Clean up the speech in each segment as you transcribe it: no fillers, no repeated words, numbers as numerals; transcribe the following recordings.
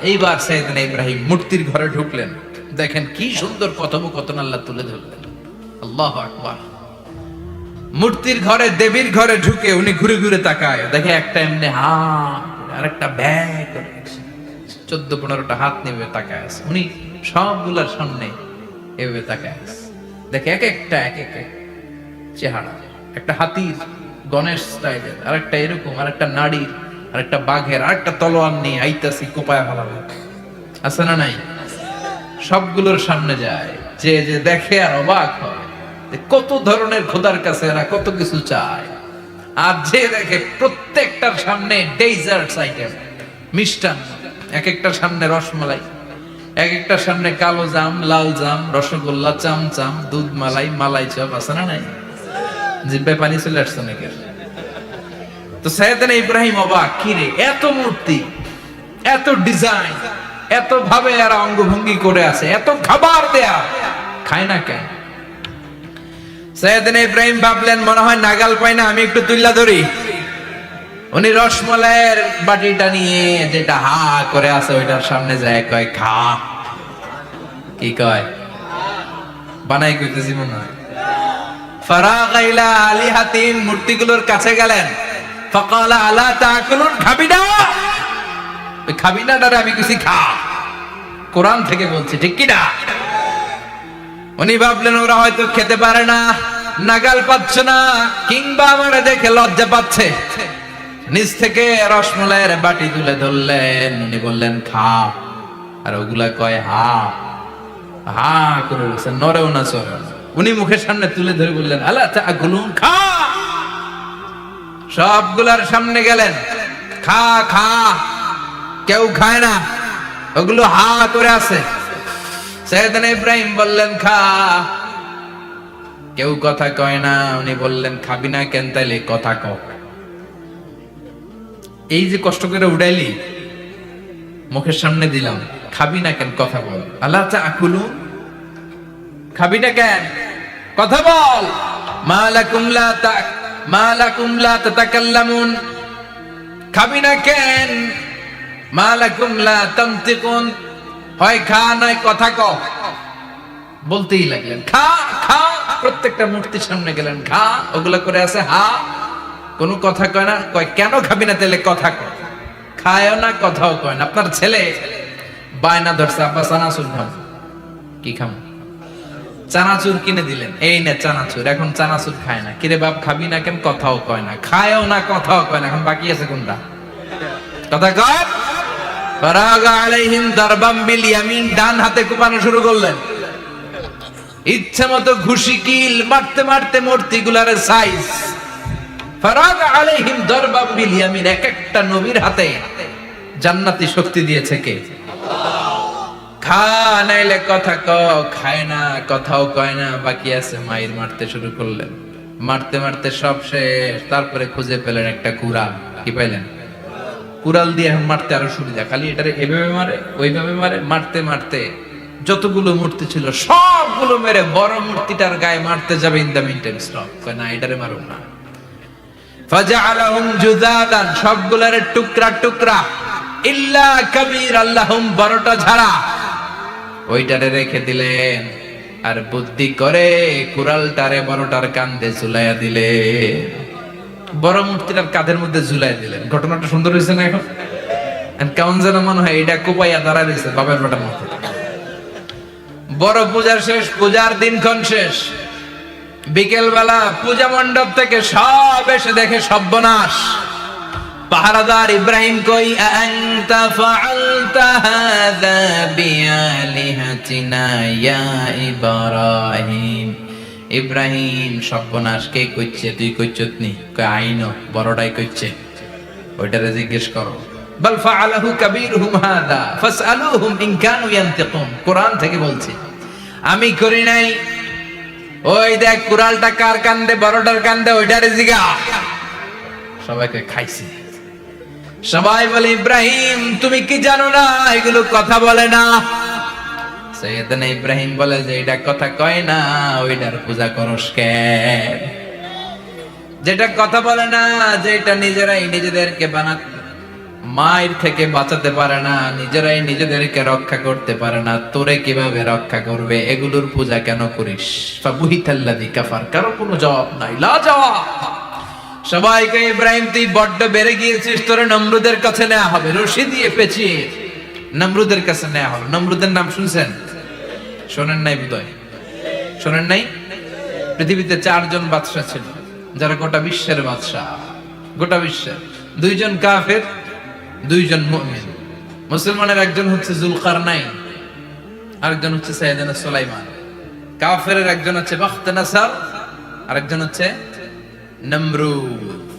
এইবার সাইয়েদনা ইব্রাহিম মূর্তির ঘরে ঢুকলেন। দেখেন কি সুন্দর কথোপকথন আল্লাহ তুলে ধরলেন। আল্লাহু আকবার। মূর্তির ঘরে, দেবীর ঘরে ঢুকে উনি ঘুরে ঘুরে তাকায়, দেখে একটা এমনি আর একটা ব্যাগ 14-15টা হাত নিয়ে তাকায় আছে। উনি সবগুলার সামনে এভাবে তাকায় আছে, দেখে এক একটা চেহারা, একটা হাতির গণেশ স্টাইলের, আর একটা এরকম, আর একটা নারীর, আর একটা বাঘের, আর একটা তলোয়ার নিয়ে আইতাছি কোপায় ফেলাবে, আছে না নাই? সবগুলোর সামনে যায়, যে যে দেখে আর অবাক হয় কত ধরনের খোদার কাছে এরা কত কিছু চায়। আর যে দেখে প্রত্যেকটার সামনে ডেজার্টস আইটেম, মিষ্টান্ন, এক একটার সামনে রসমালাই, এক একটার সামনে কালো জাম, লাল জাম, রসগোল্লা, চামচাম, দুধ মালাই, মালাই চপ, আছে না নাই? জিব্বায় পানি চলে আসছে নাকি? তো সাইয়েদনা ইব্রাহিম অবাক, কি রে এত মূর্তি, এত ডিজাইন, এত ভাবে এরা অঙ্গভঙ্গি করে আছে, এত খাবার দেয়া, খায় না কেন? সাইয়েদনা ইব্রাহিম ভাবলেন মনে হয় নাগাল পায় না, আমি একটু তুল্লা ধরি। উনি রসমালাইয়ের বাটিটা নিয়ে, যেটা হা করে আছে ওইটার সামনে যায়, কয় খা। কি কয়? বানাই কইতেছি মনে হয়। ফারাগা ইলা আলিহাতিম, মূর্তিগুলোর কাছে গেলেন। ফাকালা আলা তাকুলুন, খাবি না? ওই খাবি না ডারে আমি কিছু খা, কোরআন থেকে বলছি, ঠিক কি না? উনি ভাবলেন ওরা হয়তো খেতে পারে না, নাগাল পাচ্ছে না, কিংবা আমারে দেখে লজ্জা পাচ্ছে। নিজ থেকে রসমালাইয়ের বাটি তুলে ধরলেন, উনি বললেন খা, আর ওগুলা কয় হা হা করে বলছে, নরেও না চরেও না। উনি মুখের সামনে তুলে ধরে বললেন আলা তাকুলুন, খা। সবগুলার সামনে গেলেন, খা খা, কেউ খায় না, ওগুলো হা করে আছে। সাইয়েদনা ইব্রাহিম বললেন খা, কেউ কথা কয় না। উনি বললেন খাবি না কেন? তাইলে কথা ক। এই যে কষ্ট করে উড়াইলি, মুখের সামনে দিলাম, খাবি না কেন? কথা বল। আল্লাহ তাকুলুন, খাবি না কেন? কথা বল। মালাকুম লা তাতাকাল্লামুন, খাবি না কেন? মালাকুম লা তানতিকুন, হয় খা নয় কথা ক। বলতেই লাগলেন খা খা। প্রত্যেকটা মূর্তির সামনে গেলেন, খা, ওগুলা করে আছে হা, কোনো কথা কয় না। কয় কেন খাবি না? তাহলে কথা কয়। খায়ও না, কথাও কয় না। আপনার ছেলে বায়না ধরছে, আব্বা চানাচুর খাম। কি খাম? চানাচুর কিনে দিলেন, এই নে চানাচুর। এখন চানাচুর খায় না। কিরে বাপ খাবি না কেন? কথাও কয় না, খায়ও না, কথাও কয় না। এখন বাকি আছে কোনটা? কথা কয়। ফারাগা আলাইহিম দারবাম বিল ইয়ামিন, ডান হাতে কোপানো শুরু করলেন। ইচ্ছা মতো ঘুষি কিল মারতে মারতে মূর্তিগুলার সাইজ। ফারাগা আলাইহিম দারবাম বিল ইয়ামিন, এক একটা নবীর হাতে জান্নাতি শক্তি দিয়েছে কে? খা নাইলে কথা ক। খায় না, কথাও কয় না, বাকি আছে। মাইর মারতে শুরু করলেন, মারতে মারতে সব শেষ। তারপরে খুঁজে পেলেন একটা কুড়াল। কি পাইলেন? কুড়াল দিয়ে এখন মারতে আরো সুবিধা, খালি এটারে এভাবে মারে, ওইভাবে মারে। মারতে মারতে যতগুলো মূর্তি ছিল সবগুলো মেরে বড় মূর্তিটার গায়ে মারতে যাবে, in the meantime stop, কয় না এটারে মারুম না। ফাজআলাহুম জুযাদান, সবগুলারে টুকরা টুকরা, ইল্লা কাবীর আল্লাহুম, বড়টা ছাড়া ওইটারে রেখে দিলেন। আর বুদ্ধি করে কুড়ালটারে বড়টার কাঁধে ঝুলাইয়া দিলে, বড় মূর্তিটার কাঁধের মধ্যে ঝুলাই দিলেন। ঘটনাটা সুন্দর হয়েছে না? এখন কেমন যেন মনে হয় এটা কোপাইয়া দাঁড়ায় রয়েছে বাবার বেটার মতো। বড় পূজার শেষ, পূজার দিনক্ষণ শেষ। বিকেল বেলা পূজা মণ্ডপ থেকে সব এসে দেখে সর্বনাশ। পাহারাদার ইব্রাহিম কই, আনতা ফাআলতা হাযা বিআলিহাতিনা ইয়া ইব্রাহিম। ইব্রাহিম, সর্বনাশ কে কইছে? তুই কইছত নি? কই আইনো, বড়টাই কইছে, ওইটারে জিজ্ঞেস করো। বাল ফাআলাহু কাবীরুহুম হাযা ফাসআলুহুম ইন কানু ইয়ানতিকুন, কোরআন থেকে বলছি, আমি করি নাই। ওই দেখ কুড়ালটা কার কান্দে? বড়টার কান্দে, ওইটারে জিগা। সবাইকে খাইছি। সবাই বলে ইব্রাহিম তুমি কি জানো না এগুলো কথা বলে না? সাইয়েদনা ইব্রাহিম বলে যে এটা কথা কয় না, ওইটার পূজা করস কেন? যেটা কথা বলে না, যেটা নিজেরাই নিজেদেরকে মায়ের থেকে বাঁচাতে পারে না, নিজেরাই নিজেদেরকে রক্ষা করতে পারে না, তোরে কিভাবে রক্ষা করবে? এগুলোর পূজা কেন করিস? ফাবুহিতাল্লাযী কাফার, কারো কোনো জবাব নাই, লা জবাব। সবাইকে, ইব্রাহিম তুই বড্ড বেড়ে গিয়েছিস, তোরে নমরুদের কাছে নেওয়া হবে, রশি দিয়ে পেঁচিয়ে নমরুদের কাছে নেওয়া হবে। নমরুদের নাম শুনছেন? শোনেন নাই বোধহয়, শোনেন নাই? পৃথিবীতে 4 জন বাদশা ছিল, যারা গোটা বিশ্বের বাদশা। গোটা বিশ্বের 2 জন কাফের, 2 জন মুমিন। মুসলমানের একজন হচ্ছে জুলকারনাইন, আরেকজন হচ্ছে সাইয়েদনা সুলাইমান। কাফেরের একজন হচ্ছে বাখতানাসার, আরেকজন হচ্ছে নমরুদ।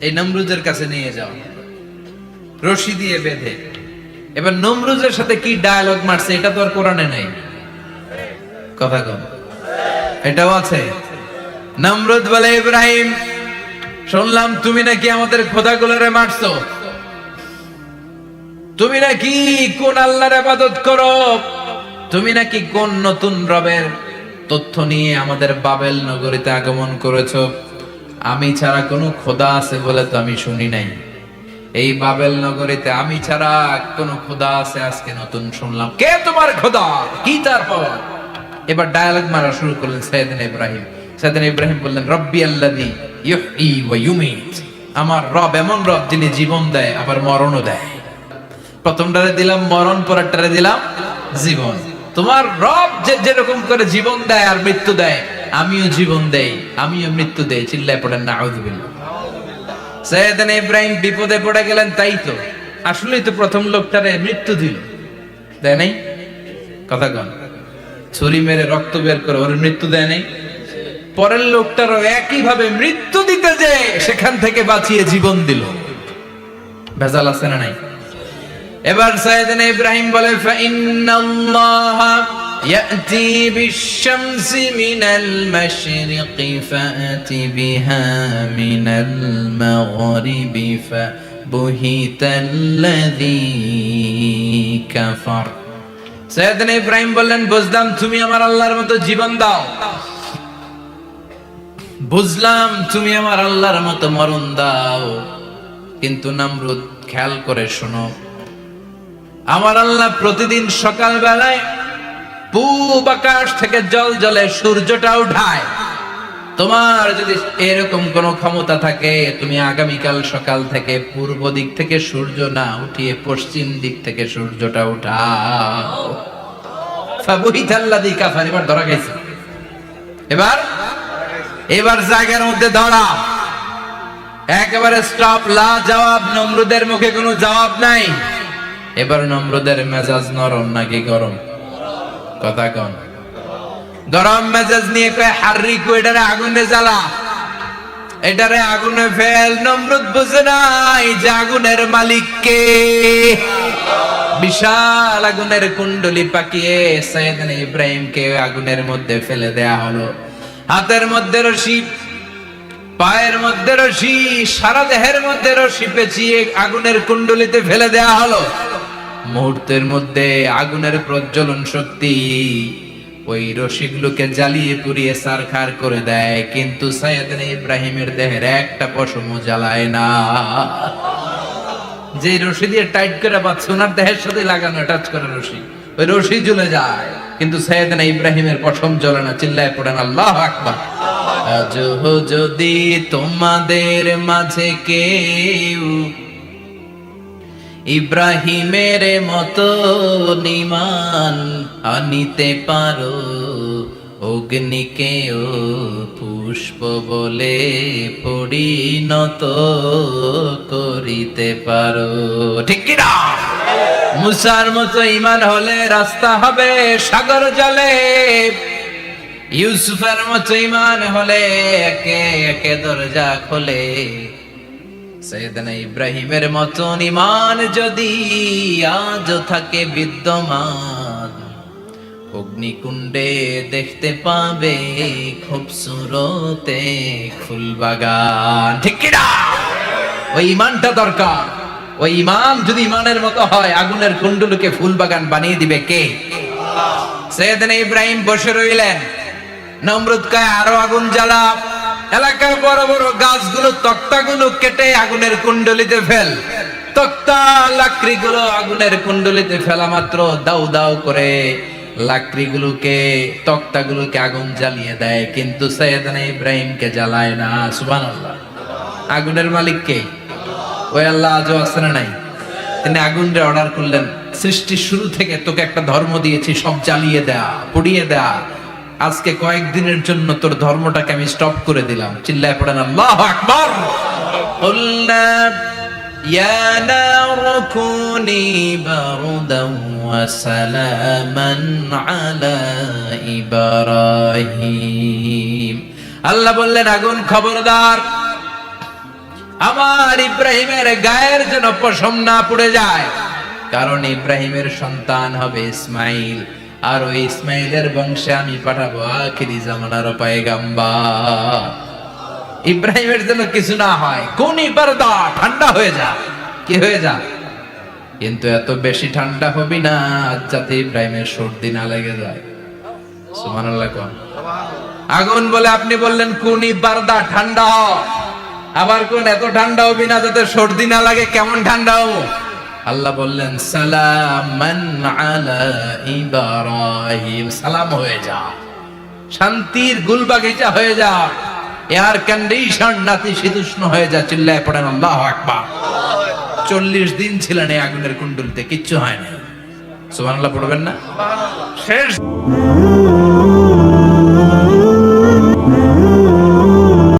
এই নমরুদের কাছে নিয়ে যাও, রশি দিয়ে বেঁধে। এবার নমরুদের সাথে কি ডায়ালগ মারছে এটা তো আর কোরআনে নাই, কথা কম, এটাও আছে। নমরুদ বলে, ইব্রাহিম শুনলাম তুমি নাকি আমাদের খোদাগুলোরে মারছো, তুমি নাকি কোন আল্লাহর ইবাদত করো, তুমি নাকি কোন নতুন রবের তথ্য নিয়ে আমাদের বাবেল নগরীতে আগমন করেছো। আমি ছাড়া কোনো খোদা আছে বলে তো আমি শুনি নাই, এই বাবেল নগরীতে আমি ছাড়া কোনো খোদা আছে আজকে নতুন শুনলাম। কে তোমার খোদা? কি তারপর? এবার ডায়ালগ মারা শুরু করলেন সাইয়েদনা ইব্রাহিম। সাইয়েদনা ইব্রাহিম বললেন, রব্বি আল্লাযী ইউহয়ী ওয়া ইউমীত, আমার রব এমন রব যিনি জীবন দেয় আবার মরণও দেয়। প্রথমটারে দিলাম মরণ, পরেরটারে দিলাম জীবন। তোমার রব যেরকম করে জীবন দেয় আর মৃত্যু দেয়, আমিও জীবন দেই, আমিও মৃত্যু দেই। চিল্লায় পড়েন নাউযুবিল্লাহ। সাইয়েদনা ইব্রাহিম বিপদে পড়ে গেলেন। তাই তো, আসলেই তো প্রথম লোকটারে মৃত্যু দিল, দেয় নাই? কথা কন, ছুরি মেরে রক্ত বের করে ওর মৃত্যু দেয় নাই? পরের লোকটারও একই ভাবে মৃত্যু দিতে যে সেখান থেকে বাঁচিয়ে জীবন দিল। ভেজাল আছে না নাই? এবার সাইয়েদনা ইব্রাহিম বলে, ফাইন্নাল্লাহা ইয়াতি বিশ-শামসি মিনাল মাশরিকি ফাআতি বিহা মিনাল মাগরিবি ফাবুহিতাল্লাযী কাফার। সাইয়েদনা ইব্রাহিম বললেন, বুঝলাম তুমি আমার আল্লাহর মতো জীবন দাও, বুঝলাম তুমি আমার আল্লাহর মতো মরণ দাও, কিন্তু নমরুদ খেয়াল করে শোনো, আমার আল্লাহ প্রতিদিন সকাল বেলায় পূব আকাশ থেকে জল জলে সূর্যটা উঠায়। তোমার যদি এরকম কোন ক্ষমতা থাকে, তুমি আগামীকাল সকাল থেকে পূর্ব দিক থেকে সূর্য না উঠিয়ে পশ্চিম দিক থেকে সূর্যটা উঠাও। ফাবুহিতাল্লাযী কাফার। এবার ধরা গেছে, এবার জায়গার মধ্যে ধরা, একেবারে স্টপ, লা জবাব। নমরুদের মুখে কোনো জবাব নাই। এবার নমরুদের মেজাজ নরম নাকি গরম? কথা কন। গরম মেজাজ নিয়ে কয়, হাররিকু, এটারে আগুনে জ্বালা, এটারে আগুনে ফেল। নমরুদ বুঝে নাই যে আগুনের মালিক কে। বিশাল আগুনের কুণ্ডলি পাকিয়ে সাইয়েদনা ইব্রাহিমকে আগুনের মধ্যে ফেলে দেয়া হলো। হাতের মধ্যে রশি, পায়ের মধ্যে রশি, সারা দেহের মধ্যে রশি পেঁচিয়ে আগুনের কুণ্ডলিতে ফেলে দেয়া হলো। মুহূর্তের মধ্যে আগুনের প্রজ্বলন শক্তি ওই রশিগুলোকে জ্বালিয়ে পুড়িয়ে ছারখার করে দেয়, কিন্তু সাইয়েদনা ইব্রাহিমের দেহের একটা পশমও জ্বালায় না। যে রশি দিয়ে টাইট করে বাঁধছে, ওনার দেহের সাথে লাগানো টাচ করে রশি, ওই রশি জ্বলে যায়, কিন্তু সাইয়েদনা ইব্রাহিমের পশম জ্বলে না। চিল্লায় পড়েন আল্লাহু আকবার। আজ যদি তোমাদের মাঝে কেউ ইব্রাহিমের মতো ঈমান আনিতে পারো, অগ্নিকেও পুষ্প বলে পরিণত করিতে পারো। ঠিক কি না? মুসার মতো ঈমান হলে রাস্তা হবে সাগর জলে, ইউসুফের মতো ঈমান হলে একে একে দরজা খোলে। সাইয়েদনা ইব্রাহিমের মতন ঈমান যদি আজও থাকে বিদ্যমান, অগ্নিকুণ্ডে দেখতে পাবে খুবসুরতে ফুলবাগান। ঠিক কি না? ওই ঈমানটা দরকার। ওই ঈমান যদি ঈমানের মতো হয়, আগুনের কুণ্ডলকে ফুলবাগান বানিয়ে দিবে কে? সাইয়েদনা ইব্রাহিম বসে রইলেন। নমরুদ কয়, আরো আগুন জ্বালা, এলাকার বড় বড় গাছগুলো, তক্তাগুলো কেটে আগুনের কুণ্ডলিতে ফেল। তক্তা লাকড়িগুলো আগুনের কুণ্ডলিতে ফেলা মাত্র দাউ দাউ করে লাকড়িগুলোকে তক্তাগুলোকে আগুন জ্বালিয়ে দেয়, কিন্তু সাইয়েদনা ইব্রাহিমকে জ্বালায় না। সুবহানাল্লাহ। আগুনের মালিক কে? ওই আল্লাহ আজও আছে না নাই? তিনি আগুনরে অর্ডার করলেন, সৃষ্টির শুরু থেকে তোকে একটা ধর্ম দিয়েছি, সব জ্বালিয়ে দেয়া, পুড়িয়ে দেয়া, আজকে কয়েকদিনের জন্য তোর ধর্মটাকে আমি স্টপ করে দিলাম। চিল্লায় পড়েন আল্লাহু আকবার। কুল্লা ইয়া নারু কুনি বারদান ওয়া সালামান আলা ইব্রাহিম। আল্লাহ বললেন, আগুন খবরদার, আমার ইব্রাহিমের গায়ের যেন পশম না পুড়ে যায়, কারণ ইব্রাহিমের সন্তান হবে ইসমাইল, আর ওই ইসমাইলের বংশে আমি পাঠাবো আখিরি জামানার পয়গাম্বার। ইব্রাহিমের যেন কিছু না হয়, কোনি বারদা, ঠান্ডা হয়ে যা। কি হয়ে যা? কিন্তু এত বেশি ঠান্ডা হবি না যাতে ইব্রাহিমের সর্দি না লেগে যায়। সুবহানাল্লাহ। আগুন বলে আপনি বললেন কোনি বারদা, ঠান্ডা হ, আবার কোন এত ঠান্ডা হবি না যাতে সর্দি না লাগে। কেমন ঠান্ডা হবো? আল্লাহ বললেন সালামান আলা ইব্রাহিম, সালাম হয়ে যা, শান্তির গুলবাগিচা হয়ে যা, এয়ার কন্ডিশন নাতিশীতোষ্ণ হয়ে যা। চিল্লায় পড়েন আল্লাহু আকবার। 40 দিন ছিলেন এই আগুনের কুণ্ডলিতে, কিচ্ছু হয় না। সুবহানাল্লাহ পড়বেন না? শেষ